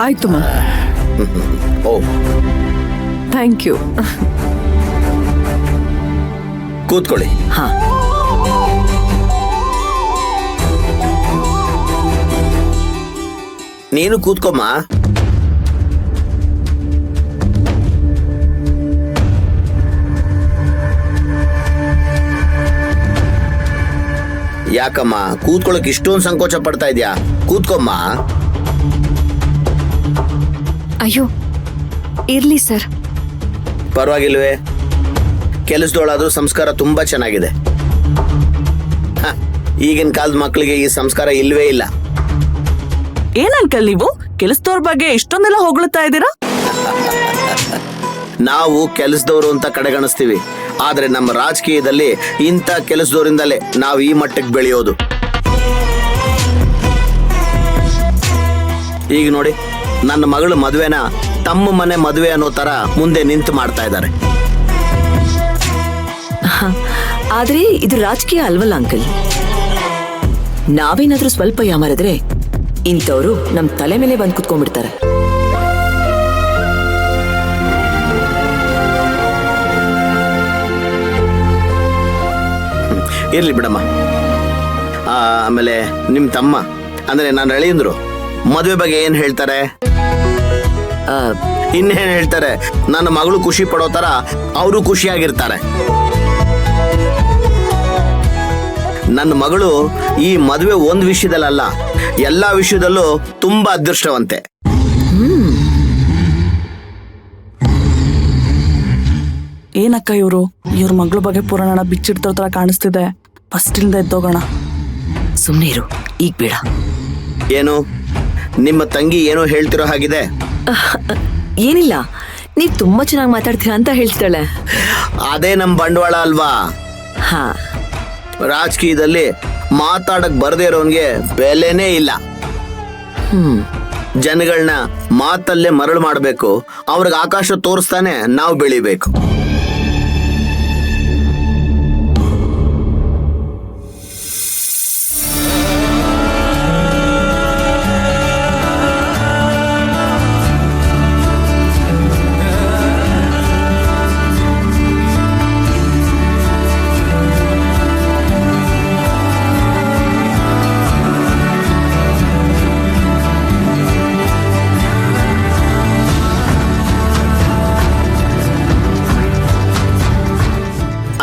ಆಯ್ತು ಮಾ. ಓ thank you. ಕೂತ್ಕೊಳ್ಳಿ. ಹಾ, ನೀನು ಕೂತ್ಕೊಮ್ಮ. ಯಾಕಮ್ಮ ಕೂತ್ಕೊಳ್ಳಕ್ ಇಷ್ಟೊಂದು ಸಂಕೋಚ ಪಡ್ತಾ ಇದ್ಯಾ? ಕೂತ್ಕೊಮ್ಮ. ಅಯ್ಯೋ ಇರ್ಲಿ ಸರ್. ಪರವಾಗಿಲ್ವೇ? ಕೆಲಸದೊಳಾದ್ರೂ ಸಂಸ್ಕಾರ ತುಂಬಾ ಚೆನ್ನಾಗಿದೆ. ಈಗಿನ ಕಾಲದ ಮಕ್ಕಳಿಗೆ ಈ ಸಂಸ್ಕಾರ ಇಲ್ವೇ ಇಲ್ಲ. ಏನ್ ಅಂಕಲ್ ನೀವು ಕೆಲಸದವ್ರ ಬಗ್ಗೆ ಇಷ್ಟೊಂದೆಲ್ಲ ಹೊಗಳ್ತಾ ಇದ್ದೀರಾ? ನಾವು ಕೆಲಸದವರು ಅಂತ ಕಡೆಗಣಿಸ್ತೀವಿ, ಆದ್ರೆ ನಮ್ಮ ರಾಜಕೀಯದಲ್ಲಿ ಇಂಥ ಕೆಲಸದವರಿಂದಲೇ ನಾವು ಈ ಮಟ್ಟಕ್ಕೆ ಬೆಳೆಯೋದು. ಈಗ ನೋಡಿ, ನನ್ನ ಮಗಳು ಮದುವೆನ ತಮ್ಮ ಮನೆ ಮದುವೆ ಅನ್ನೋ ತರ ಮುಂದೆ ನಿಂತು ಮಾಡ್ತಾ ಇದ್ದಾರೆ. ಆದ್ರೆ ಇದು ರಾಜಕೀಯ ಅಲ್ವಲ್ಲ ಅಂಕಲ್. ನಾವೇನಾದ್ರೂ ಸ್ವಲ್ಪ ಯಾಮಾರಿದ್ರೆ ಇಂಥವ್ರು ನಮ್ ತಲೆ ಮೇಲೆ ಬಂದು ಕುತ್ಕೊಂಡ್ಬಿಡ್ತಾರೆ. ಇರ್ಲಿ ಬಿಡಮ್ಮ. ಆಮೇಲೆ ನಿಮ್ ತಮ್ಮ ಅಂದ್ರೆ ನಾನು ಅಳಿಯಂದ್ರು ಮದುವೆ ಬಗ್ಗೆ ಏನ್ ಹೇಳ್ತಾರೆ? ಇನ್ನೇನ್ ಹೇಳ್ತಾರೆ, ನನ್ನ ಮಗಳು ಖುಷಿ ಪಡೋ ತರ ಅವರು ಖುಷಿಯಾಗಿರ್ತಾರೆ. ನನ್ನ ಮಗಳು ಈ ಮದುವೆ ಒಂದ್ ವಿಷಯದಲ್ಲ, ಎಲ್ಲಾ ವಿಷಯದಲ್ಲೂ ತುಂಬಾ ಅದೃಷ್ಟವಂತೆ. ಏನಕ್ಕ ಇವ್ರ ಮಗಳ ಬಗ್ಗೆ ಪುರಾಣ ಬಿಚ್ಚಿಡ್ತೋ ತರ ಕಾಣಿಸ್ತಿದೆ. ಫಸ್ಟ್ ಇಲ್ದ ಎದ್ದೋಗೋಣ. ಸುಮ್ನೆ ಇರು, ಈಗ ಬೇಡ. ಏನು ನಿಮ್ಮ ತಂಗಿ ಏನೋ ಹೇಳ್ತಿರೋ ಹಾಗಿದೆ? ಏನಿಲ್ಲ, ನೀವ್ ತುಂಬಾ ಚೆನ್ನಾಗಿ ಮಾತಾಡ್ತೀರಾ ಅಂತ ಹೇಳ್ತಾಳೆ. ಅದೇ ನಮ್ ಬಂಡವಾಳ ಅಲ್ವಾ? ಹಾ, ರಾಜಕೀಯದಲ್ಲಿ ಮಾತಾಡಕ್ ಬರ್ದೇ ಇರೋನ್ಗೆ ಬೆಲೆನೇ ಇಲ್ಲ. ಜನಗಳನ್ನ ಮಾತಲ್ಲೇ ಮರಳು ಮಾಡ್ಬೇಕು, ಅವ್ರಿಗೆ ಆಕಾಶ ತೋರಿಸ್ತಾನೆ ನಾವು ಬೆಳಿಬೇಕು.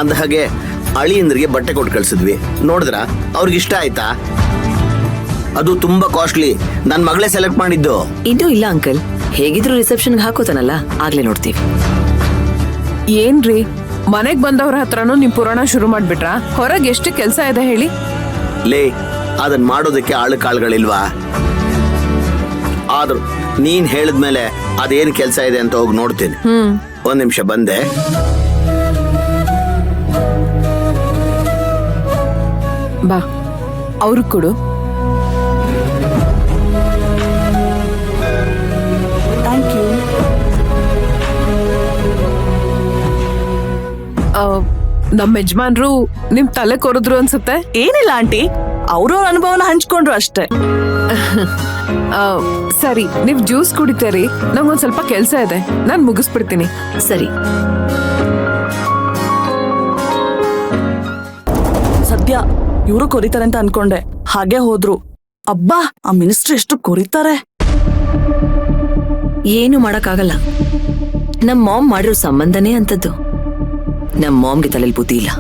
ಅಂದ ಹಾಗೆ ಅಳಿಯಂದ್ರಿಗೆ ಬಟ್ಟೆ ಕೊಟ್ಟು ಕಳ್ಸಿದ್ವಿ, ನೋಡಿದ್ರ ಅವ್ರಿಗೆ ಇಷ್ಟ ಆಯ್ತಾ? ಅದು ತುಂಬಾ ಕಾಸ್ಟ್ಲಿ, ನನ್ ಮಗಳೇ ಸೆಲೆಕ್ಟ್ ಮಾಡಿದ್ದು. ಇನ್ನೂ ಇಲ್ಲ ಅಂಕಲ್, ಹೇಗಿದ್ರು ರಿಸೆಪ್ಷನ್ಗೆ ಹಾಕೋತಾನಲ್ಲ, ಆಗ್ಲೇ ನೋಡ್ತೀವಿ. ಏನ್ರಿ ಮನೆಗ್ ಬಂದವ್ರ ಹತ್ರನೂ ನಿಮ್ ಪುರಾಣ ಶುರು ಮಾಡ್ಬಿಟ್ರಾ? ಹೊರಗೆ ಎಷ್ಟು ಕೆಲ್ಸ ಇದೆ ಹೇಳಿ. ಲೇ, ಅದನ್ ಮಾಡೋದಕ್ಕೆ ಆಳುಗಳಿಲ್ವಾ? ಆದ್ರೂ ನೀನ್ ಹೇಳಿದ್ಮೇಲೆ ಅದೇನ್ ಕೆಲ್ಸ ಇದೆ ಅಂತ ಹೋಗಿ ನೋಡ್ತೀನಿ. ಒಂದ್ ನಿಮಿಷ ಬಂದೆ. ಬಾ, ಅವ್ರು ಕೊಡು. Thank you. ನಮ್ಮ ಯಜಮಾನ್ರು ನಿಮ್ ತಲೆ ಕೊರಿದ್ರು ಅನ್ಸುತ್ತೆ. ಏನಿಲ್ಲ ಆಂಟಿ, ಅವ್ರವ್ರ ಅನುಭವನ ಹಂಚ್ಕೊಂಡ್ರು ಅಷ್ಟೇ. ಸರಿ, ನೀವ್ ಜ್ಯೂಸ್ ಕುಡಿತೀರಿ, ನಂಗೊಂದ್ ಸ್ವಲ್ಪ ಕೆಲ್ಸ ಇದೆ, ನಾನ್ ಮುಗಿಸ್ಬಿಡ್ತೀನಿ. ಸರಿ. ಸದ್ಯ ಇವರು ಕೊರಿತಾರೆ ಅಂತ ಅನ್ಕೊಂಡೆ, ಹಾಗೆ ಹೋದ್ರು. ಅಬ್ಬಾ, ಆ ಮಿನಿಸ್ಟರ್ ಎಷ್ಟು ಕೊರಿತಾರೆ. ಏನು ಮಾಡಕ್ಕಾಗಲ್ಲ, ನಮ್ ಮಾಮ್ ಮಾಡಿರೋ ಸಂಬಂಧನೇ ಅಂತದ್ದು. ನಮ್ ಮಾಮ್ಗೆ ತಲೆಯಲ್ಲಿ ಬುದ್ಧಿ ಇಲ್ಲ.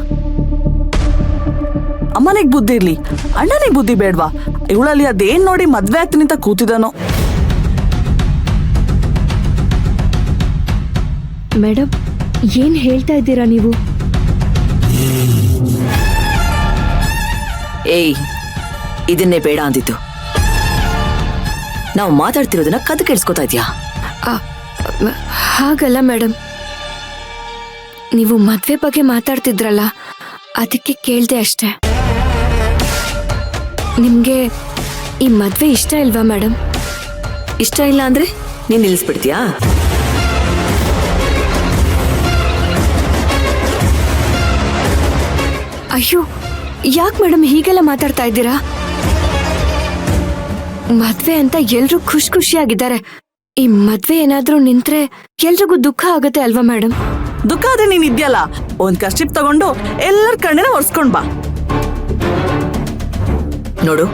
ಅಮ್ಮನಿಗೆ ಬುದ್ಧಿ ಇರ್ಲಿ, ಅಣ್ಣನಿಗೆ ಬುದ್ಧಿ ಬೇಡ್ವಾ? ಇವಳಲ್ಲಿ ಅದೇನ್ ನೋಡಿ ಮದ್ವೆ ಆಗ್ತೀನಿ ಅಂತ ಕೂತಿದಾನೋ. ಮೇಡಮ್, ಏನ್ ಹೇಳ್ತಾ ಇದ್ದೀರಾ ನೀವು? ಏಯ್, ಇದನ್ನೇ ಬೇಡ ಅಂದಿದ್ದು. ನಾವು ಮಾತಾಡ್ತಿರೋದನ್ನ ಕದ್ದು ಕೇಳಿಸ್ಕೊತಾ ಇದ್ಯಾ? ಹಾಗಲ್ಲ ಮೇಡಮ್, ನೀವು ಮದ್ವೆ ಬಗ್ಗೆ ಮಾತಾಡ್ತಿದ್ರಲ್ಲ, ಅದಕ್ಕೆ ಕೇಳ್ದೆ ಅಷ್ಟೆ. ನಿಮ್ಗೆ ಈ ಮದ್ವೆ ಇಷ್ಟ ಇಲ್ವಾ ಮೇಡಮ್? ಇಷ್ಟ ಇಲ್ಲ ಅಂದ್ರೆ ನೀನ್ ನಿಲ್ಲಿಸ್ಬಿಡ್ತೀಯಾ? ಅಯ್ಯೋ, ಯಾಕೆ ಮೇಡಮ್ ಹೀಗೆಲ್ಲ ಮಾತಾಡ್ತಾ ಇದ್ದೀರಾ? ಮದ್ವೆ ಅಂತ ಎಲ್ರೂ ಖುಷಿಯಾಗಿದ್ದಾರೆ, ಈ ಮದ್ವೆ ಏನಾದ್ರೂ ನಿಂತ್ರೆ ಎಲ್ರಿಗೂ ದುಃಖ ಆಗುತ್ತೆ ಅಲ್ವಾ ಮೇಡಮ್? ದುಃಖ ಆದ್ರೆ ನೀನ್ ಇದ್ಯಲ್ಲ, ಒಂದ್ ಕರ್ಚಿಪ್ ತಗೊಂಡು ಎಲ್ಲರ ಕಣ್ಣಿನ ಒರ್ಸ್ಕೊಂಡ್ ಬಾ. ನೋಡು,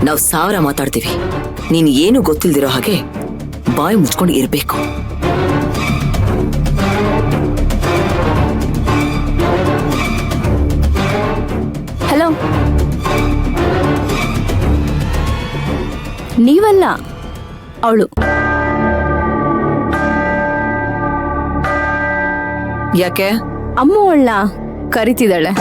ನಾವ್ 1000 ಮಾತಾಡ್ತೀವಿ, ನೀನ್ ಏನು ಗೊತ್ತಿಲ್ದಿರೋ ಹಾಗೆ ಬಾಯಿ ಮುಚ್ಕೊಂಡು ಇರ್ಬೇಕು. ಹಲೋ, ನೀವಲ್ಲ ಅವಳು. ಯಾಕೆ? ಅಮ್ಮ ಅವಳನ್ನ ಕರಿತಿದ್ದಾಳೆ.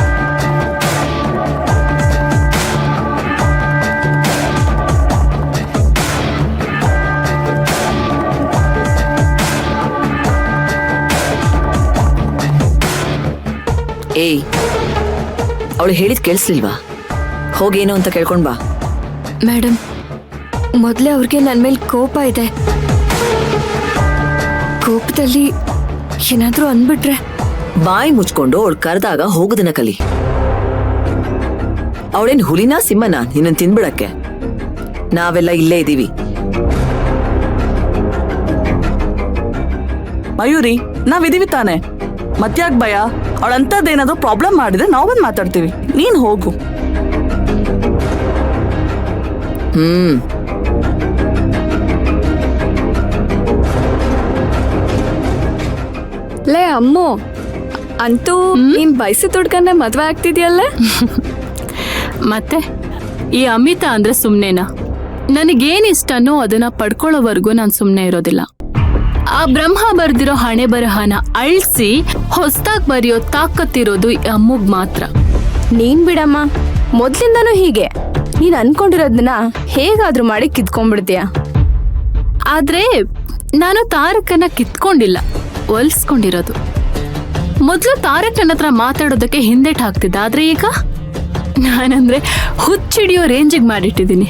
ಏಯ್, ಅವಳು ಹೇಳಿದ್ ಕೇಳಿಸ್ಲಿಲ್ವಾ? ಹೋಗೇನು ಅಂತ ಕೇಳ್ಕೊಂಡ್ ಬಾ. ಮೇಡಮ್, ಮೊದ್ಲೇ ಅವ್ರಿಗೆ ನನ್ ಮೇಲೆ ಕೋಪ ಇದೆ. ಕೋಪದಲ್ಲಿ ಏನಾದ್ರೂ ಅಂದ್ಬಿಟ್ರೆ? ಬಾಯಿ ಮುಚ್ಕೊಂಡು ಅವಳು ಕರೆದಾಗ ಹೋಗುದನ್ನ ಕಲಿ. ಅವಳೇನ್ ಹುಲಿನಾ ಸಿಂಹನ ನಿನ್ನ ತಿನ್ಬಿಡಕ್ಕೆ? ನಾವೆಲ್ಲ ಇಲ್ಲೇ ಇದೀವಿ. ಮಯೂರಿ, ನಾವಿದೀವಿ ತಾನೆ, ಮತ್ಯಾಕ್ ಭಯ? ಅವಳಂತದ್ದೇನಾದ್ರೂ ಪ್ರಾಬ್ಲಮ್ ಮಾಡಿದ್ರೆ ನಾವ್ ಬಂದ್ ಮಾತಾಡ್ತೀವಿ, ನೀನ್ ಹೋಗು. ಲೇ ಅಮ್ಮು, ಅಂತೂ ನೀನ್ ಬಯಸಿ ತೊಡ್ಕಂಡೆ ಮದ್ವೆ ಆಗ್ತಿದ್ಯಲ್ಲ? ಮತ್ತೆ ಈ ಅಮಿತಾ ಅಂದ್ರೆ ಸುಮ್ನೆನಾ? ನನಗೇನ್ ಇಷ್ಟನೋ ಅದನ್ನ ಪಡ್ಕೊಳ್ಳೋವರೆಗೂ ನಾನು ಸುಮ್ನೆ ಇರೋದಿಲ್ಲ. ಆ ಬ್ರಹ್ಮ ಬರ್ದಿರೋ ಹಣೆ ಬರಹನ ಅಳ್ಸಿ ಹೊಸ್ದಾಗ್ ಬರೆಯೋ ತಾಕತ್ತಿರೋದು ಈ ಅಮ್ಮಗ್ ಮಾತ್ರ. ನೀನ್ ಬಿಡಮ್ಮ, ಮೊದ್ಲಿಂದನೂ ಹೀಗೆ. ನೀನ್ ಅನ್ಕೊಂಡಿರೋದನ್ನ ಹೇಗಾದ್ರೂ ಮಾಡಿ ಕಿತ್ಕೊಂಡ್ಬಿಡ್ತೀಯ. ಆದ್ರೆ ನಾನು ತಾರಕನ್ನ ಕಿತ್ಕೊಂಡಿಲ್ಲ, ಒಲ್ಸ್ಕೊಂಡಿರೋದು. ಮೊದ್ಲು ತಾರಕ್ ನನ್ನ ಹತ್ರ ಮಾತಾಡೋದಕ್ಕೆ ಹಿಂದೆಟ್ ಹಾಕ್ತಿದ್ದ, ಆದ್ರೆ ಈಗ ನಾನಂದ್ರೆ ಹುಚ್ಚಿಡಿಯೋ ರೇಂಜಿಗೆ ಮಾಡಿಟ್ಟಿದ್ದೀನಿ.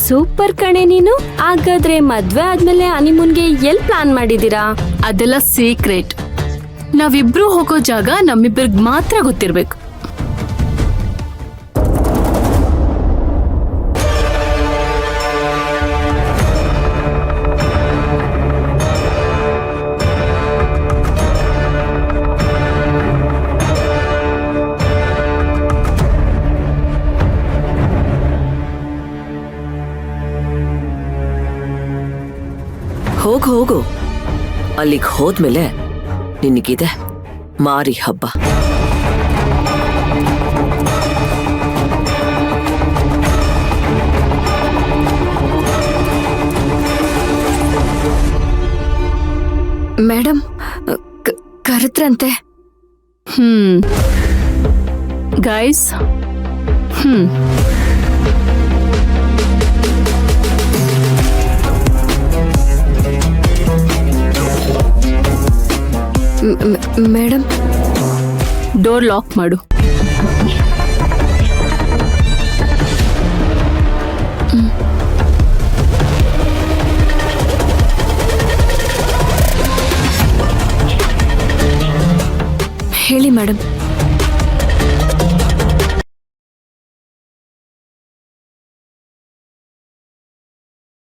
ಸೂಪರ್ ಕಣೆ ನೀನು. ಹಾಗಾದ್ರೆ ಮದ್ವೆ ಆದ್ಮೇಲೆ ಹನಿಮೂನ್ಗೆ ಎಲ್ ಪ್ಲಾನ್ ಮಾಡಿದೀರಾ? ಅದೆಲ್ಲ ಸೀಕ್ರೆಟ್. ನಾವಿಬ್ರು ಹೋಗೋ ಜಾಗ ನಮ್ಮಿಬ್ಬರಿಗೆ ಮಾತ್ರ ಗೊತ್ತಿರ್ಬೇಕು. ಹೋಗು, ಅಲ್ಲಿಗೆ ಹೋದ್ಮೇಲೆ ನಿನಗಿದೆ ಮಾರಿ ಹಬ್ಬ. ಮೇಡಮ್, ಕರೆದ್ರಂತೆ. ಗೈಸ್, ಮೇಡಮ್, ಡೋರ್ ಲಾಕ್ ಮಾಡು. ಹೇಳಿ ಮೇಡಮ್.